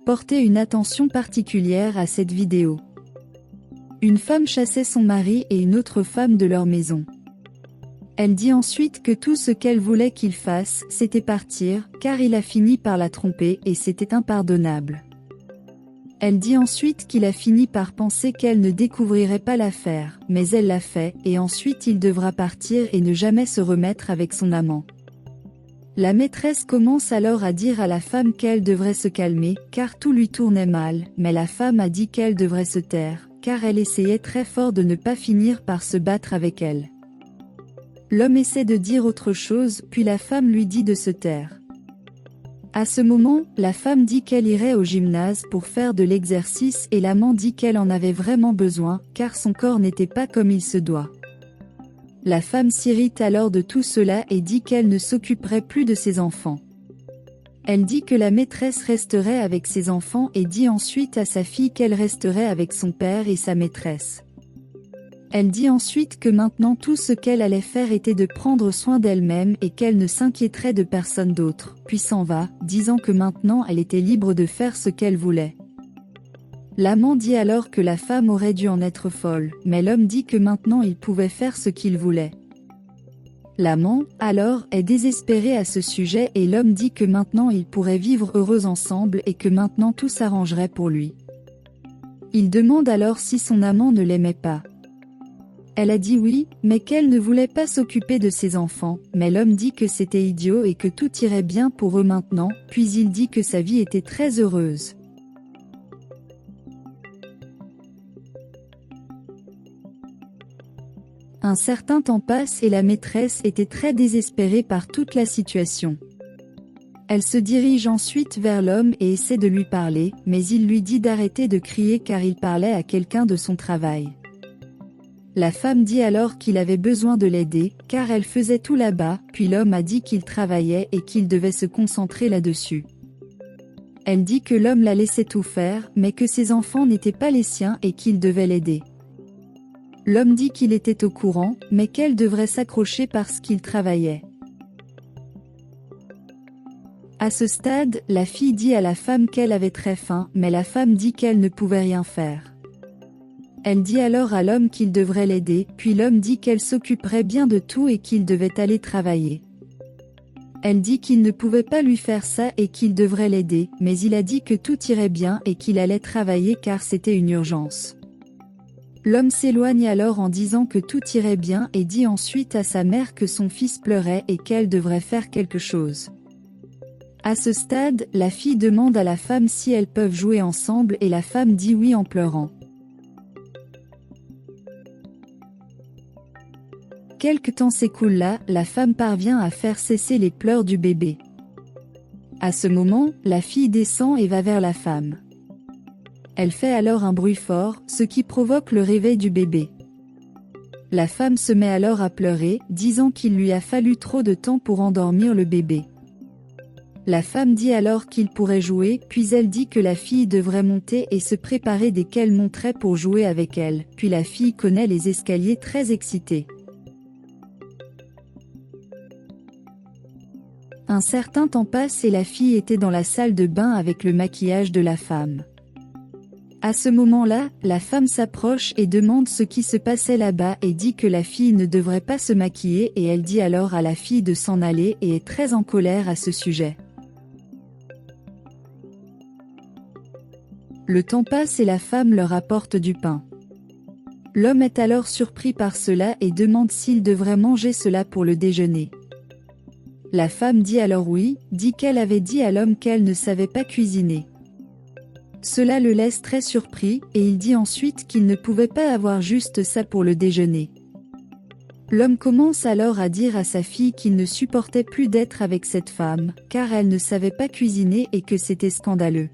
Portez une attention particulière à cette vidéo. Une femme chassait son mari et une autre femme de leur maison. Elle dit ensuite que tout ce qu'elle voulait qu'il fasse, c'était partir, car il a fini par la tromper et c'était impardonnable. Elle dit ensuite qu'il a fini par penser qu'elle ne découvrirait pas l'affaire, mais elle l'a fait, et ensuite il devra partir et ne jamais se remettre avec son amant. La maîtresse commence alors à dire à la femme qu'elle devrait se calmer, car tout lui tournait mal, mais la femme a dit qu'elle devrait se taire, car elle essayait très fort de ne pas finir par se battre avec elle. L'homme essaie de dire autre chose, puis la femme lui dit de se taire. À ce moment, la femme dit qu'elle irait au gymnase pour faire de l'exercice et l'amant dit qu'elle en avait vraiment besoin, car son corps n'était pas comme il se doit. La femme s'irrite alors de tout cela et dit qu'elle ne s'occuperait plus de ses enfants. Elle dit que la maîtresse resterait avec ses enfants et dit ensuite à sa fille qu'elle resterait avec son père et sa maîtresse. Elle dit ensuite que maintenant tout ce qu'elle allait faire était de prendre soin d'elle-même et qu'elle ne s'inquiéterait de personne d'autre, puis s'en va, disant que maintenant elle était libre de faire ce qu'elle voulait. L'amant dit alors que la femme aurait dû en être folle, mais l'homme dit que maintenant il pouvait faire ce qu'il voulait. L'amant, alors, est désespéré à ce sujet et l'homme dit que maintenant ils pourraient vivre heureux ensemble et que maintenant tout s'arrangerait pour lui. Il demande alors si son amant ne l'aimait pas. Elle a dit oui, mais qu'elle ne voulait pas s'occuper de ses enfants, mais l'homme dit que c'était idiot et que tout irait bien pour eux maintenant, puis il dit que sa vie était très heureuse. Un certain temps passe et la maîtresse était très désespérée par toute la situation. Elle se dirige ensuite vers l'homme et essaie de lui parler, mais il lui dit d'arrêter de crier car il parlait à quelqu'un de son travail. La femme dit alors qu'il avait besoin de l'aider, car elle faisait tout là-bas, puis l'homme a dit qu'il travaillait et qu'il devait se concentrer là-dessus. Elle dit que l'homme la laissait tout faire, mais que ses enfants n'étaient pas les siens et qu'il devait l'aider. L'homme dit qu'il était au courant, mais qu'elle devrait s'accrocher parce qu'il travaillait. À ce stade, la fille dit à la femme qu'elle avait très faim, mais la femme dit qu'elle ne pouvait rien faire. Elle dit alors à l'homme qu'il devrait l'aider, puis l'homme dit qu'elle s'occuperait bien de tout et qu'il devait aller travailler. Elle dit qu'il ne pouvait pas lui faire ça et qu'il devrait l'aider, mais il a dit que tout irait bien et qu'il allait travailler car c'était une urgence. L'homme s'éloigne alors en disant que tout irait bien et dit ensuite à sa mère que son fils pleurait et qu'elle devrait faire quelque chose. À ce stade, la fille demande à la femme si elles peuvent jouer ensemble et la femme dit oui en pleurant. Quelque temps s'écoule là, la femme parvient à faire cesser les pleurs du bébé. À ce moment, la fille descend et va vers la femme. Elle fait alors un bruit fort, ce qui provoque le réveil du bébé. La femme se met alors à pleurer, disant qu'il lui a fallu trop de temps pour endormir le bébé. La femme dit alors qu'il pourrait jouer, puis elle dit que la fille devrait monter et se préparer dès qu'elle monterait pour jouer avec elle, puis la fille connaît les escaliers très excitée. Un certain temps passe et la fille était dans la salle de bain avec le maquillage de la femme. À ce moment-là, la femme s'approche et demande ce qui se passait là-bas et dit que la fille ne devrait pas se maquiller et elle dit alors à la fille de s'en aller et est très en colère à ce sujet. Le temps passe et la femme leur apporte du pain. L'homme est alors surpris par cela et demande s'il devrait manger cela pour le déjeuner. La femme dit alors oui, dit qu'elle avait dit à l'homme qu'elle ne savait pas cuisiner. Cela le laisse très surpris, et il dit ensuite qu'il ne pouvait pas avoir juste ça pour le déjeuner. L'homme commence alors à dire à sa fille qu'il ne supportait plus d'être avec cette femme, car elle ne savait pas cuisiner et que c'était scandaleux.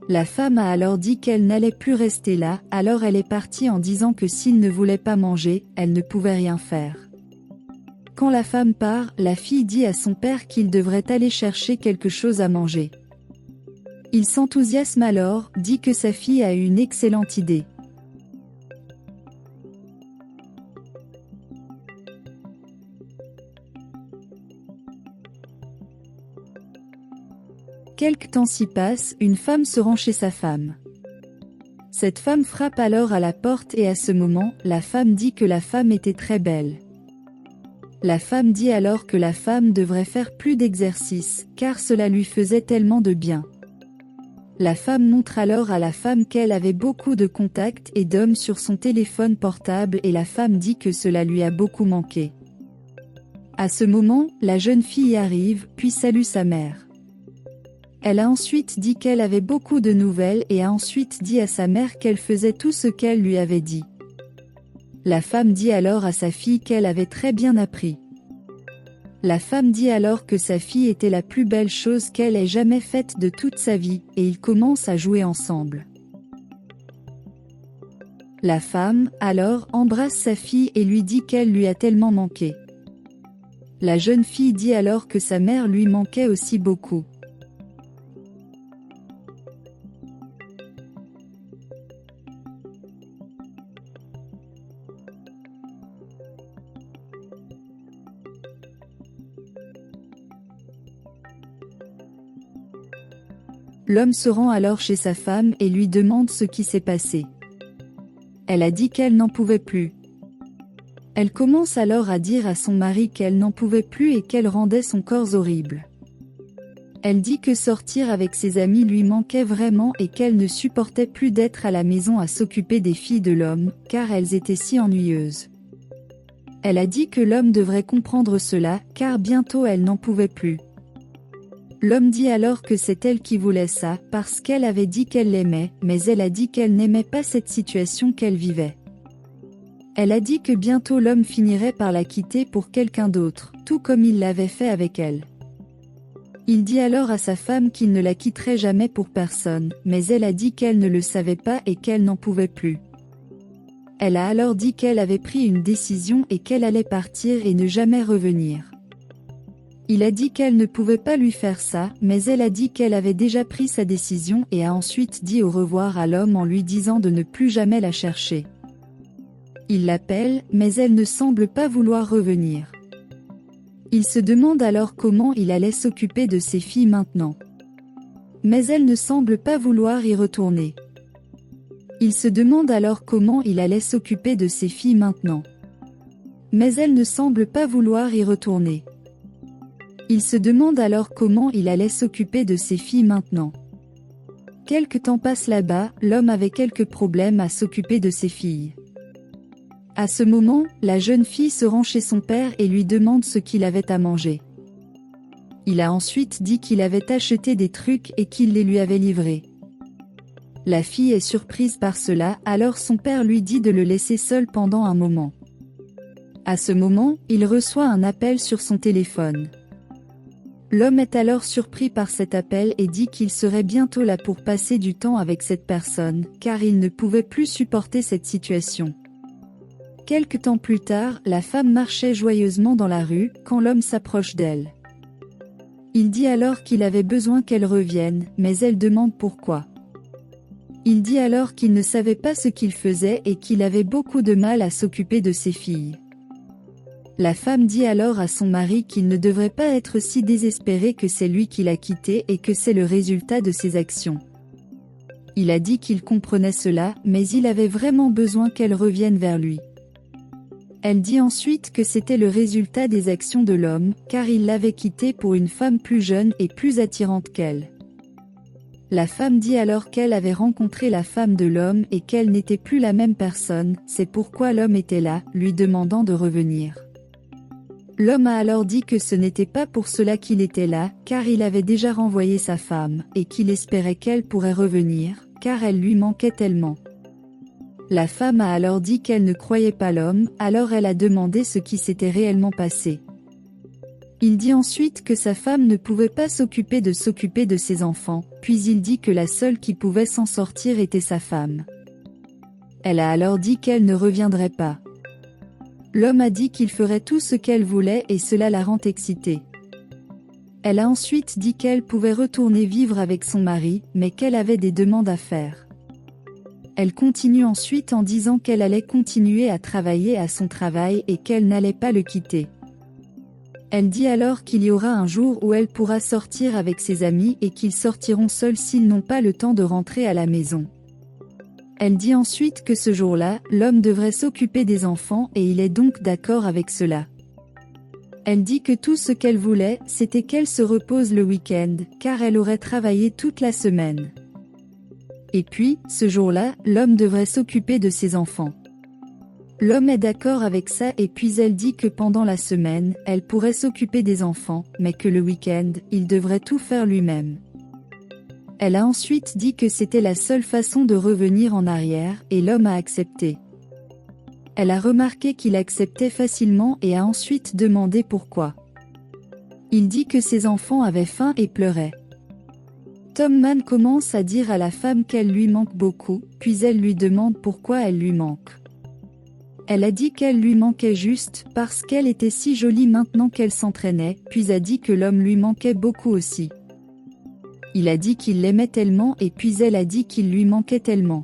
La femme a alors dit qu'elle n'allait plus rester là, alors elle est partie en disant que s'il ne voulait pas manger, elle ne pouvait rien faire. Quand la femme part, la fille dit à son père qu'il devrait aller chercher quelque chose à manger. Il s'enthousiasme alors, dit que sa fille a eu une excellente idée. Quelque temps s'y passe, une femme se rend chez sa femme. Cette femme frappe alors à la porte et à ce moment, la femme dit que la femme était très belle. La femme dit alors que la femme devrait faire plus d'exercice, car cela lui faisait tellement de bien. La femme montre alors à la femme qu'elle avait beaucoup de contacts et d'hommes sur son téléphone portable et la femme dit que cela lui a beaucoup manqué. À ce moment, la jeune fille y arrive, puis salue sa mère. Elle a ensuite dit qu'elle avait beaucoup de nouvelles et a ensuite dit à sa mère qu'elle faisait tout ce qu'elle lui avait dit. La femme dit alors à sa fille qu'elle avait très bien appris. La femme dit alors que sa fille était la plus belle chose qu'elle ait jamais faite de toute sa vie, et ils commencent à jouer ensemble. La femme, alors, embrasse sa fille et lui dit qu'elle lui a tellement manqué. La jeune fille dit alors que sa mère lui manquait aussi beaucoup. L'homme se rend alors chez sa femme et lui demande ce qui s'est passé. Elle a dit qu'elle n'en pouvait plus. Elle commence alors à dire à son mari qu'elle n'en pouvait plus et qu'elle rendait son corps horrible. Elle dit que sortir avec ses amis lui manquait vraiment et qu'elle ne supportait plus d'être à la maison à s'occuper des filles de l'homme, car elles étaient si ennuyeuses. Elle a dit que l'homme devrait comprendre cela, car bientôt elle n'en pouvait plus. L'homme dit alors que c'est elle qui voulait ça, parce qu'elle avait dit qu'elle l'aimait, mais elle a dit qu'elle n'aimait pas cette situation qu'elle vivait. Elle a dit que bientôt l'homme finirait par la quitter pour quelqu'un d'autre, tout comme il l'avait fait avec elle. Il dit alors à sa femme qu'il ne la quitterait jamais pour personne, mais elle a dit qu'elle ne le savait pas et qu'elle n'en pouvait plus. Elle a alors dit qu'elle avait pris une décision et qu'elle allait partir et ne jamais revenir. Il a dit qu'elle ne pouvait pas lui faire ça, mais elle a dit qu'elle avait déjà pris sa décision et a ensuite dit au revoir à l'homme en lui disant de ne plus jamais la chercher. Il l'appelle, mais elle ne semble pas vouloir revenir. Il se demande alors comment il allait s'occuper de ses filles maintenant. Mais elle ne semble pas vouloir y retourner. Il se demande alors comment il allait s'occuper de ses filles maintenant. Mais elle ne semble pas vouloir y retourner. Il se demande alors comment il allait s'occuper de ses filles maintenant. Quelque temps passe là-bas, l'homme avait quelques problèmes à s'occuper de ses filles. À ce moment, la jeune fille se rend chez son père et lui demande ce qu'il avait à manger. Il a ensuite dit qu'il avait acheté des trucs et qu'il les lui avait livrés. La fille est surprise par cela, alors son père lui dit de le laisser seul pendant un moment. À ce moment, il reçoit un appel sur son téléphone. L'homme est alors surpris par cet appel et dit qu'il serait bientôt là pour passer du temps avec cette personne, car il ne pouvait plus supporter cette situation. Quelque temps plus tard, la femme marchait joyeusement dans la rue, quand l'homme s'approche d'elle. Il dit alors qu'il avait besoin qu'elle revienne, mais elle demande pourquoi. Il dit alors qu'il ne savait pas ce qu'il faisait et qu'il avait beaucoup de mal à s'occuper de ses filles. La femme dit alors à son mari qu'il ne devrait pas être si désespéré que c'est lui qui l'a quitté et que c'est le résultat de ses actions. Il a dit qu'il comprenait cela, mais il avait vraiment besoin qu'elle revienne vers lui. Elle dit ensuite que c'était le résultat des actions de l'homme, car il l'avait quittée pour une femme plus jeune et plus attirante qu'elle. La femme dit alors qu'elle avait rencontré la femme de l'homme et qu'elle n'était plus la même personne, c'est pourquoi l'homme était là, lui demandant de revenir. L'homme a alors dit que ce n'était pas pour cela qu'il était là, car il avait déjà renvoyé sa femme, et qu'il espérait qu'elle pourrait revenir, car elle lui manquait tellement. La femme a alors dit qu'elle ne croyait pas l'homme, alors elle a demandé ce qui s'était réellement passé. Il dit ensuite que sa femme ne pouvait pas s'occuper de ses enfants, puis il dit que la seule qui pouvait s'en sortir était sa femme. Elle a alors dit qu'elle ne reviendrait pas. L'homme a dit qu'il ferait tout ce qu'elle voulait et cela la rend excitée. Elle a ensuite dit qu'elle pouvait retourner vivre avec son mari, mais qu'elle avait des demandes à faire. Elle continue ensuite en disant qu'elle allait continuer à travailler à son travail et qu'elle n'allait pas le quitter. Elle dit alors qu'il y aura un jour où elle pourra sortir avec ses amis et qu'ils sortiront seuls s'ils n'ont pas le temps de rentrer à la maison. Elle dit ensuite que ce jour-là, l'homme devrait s'occuper des enfants et il est donc d'accord avec cela. Elle dit que tout ce qu'elle voulait, c'était qu'elle se repose le week-end, car elle aurait travaillé toute la semaine. Et puis, ce jour-là, l'homme devrait s'occuper de ses enfants. L'homme est d'accord avec ça et puis elle dit que pendant la semaine, elle pourrait s'occuper des enfants, mais que le week-end, il devrait tout faire lui-même. Elle a ensuite dit que c'était la seule façon de revenir en arrière, et l'homme a accepté. Elle a remarqué qu'il acceptait facilement et a ensuite demandé pourquoi. Il dit que ses enfants avaient faim et pleuraient. Tom Mann commence à dire à la femme qu'elle lui manque beaucoup, puis elle lui demande pourquoi elle lui manque. Elle a dit qu'elle lui manquait juste parce qu'elle était si jolie maintenant qu'elle s'entraînait, puis a dit que l'homme lui manquait beaucoup aussi. Il a dit qu'il l'aimait tellement et puis elle a dit qu'il lui manquait tellement.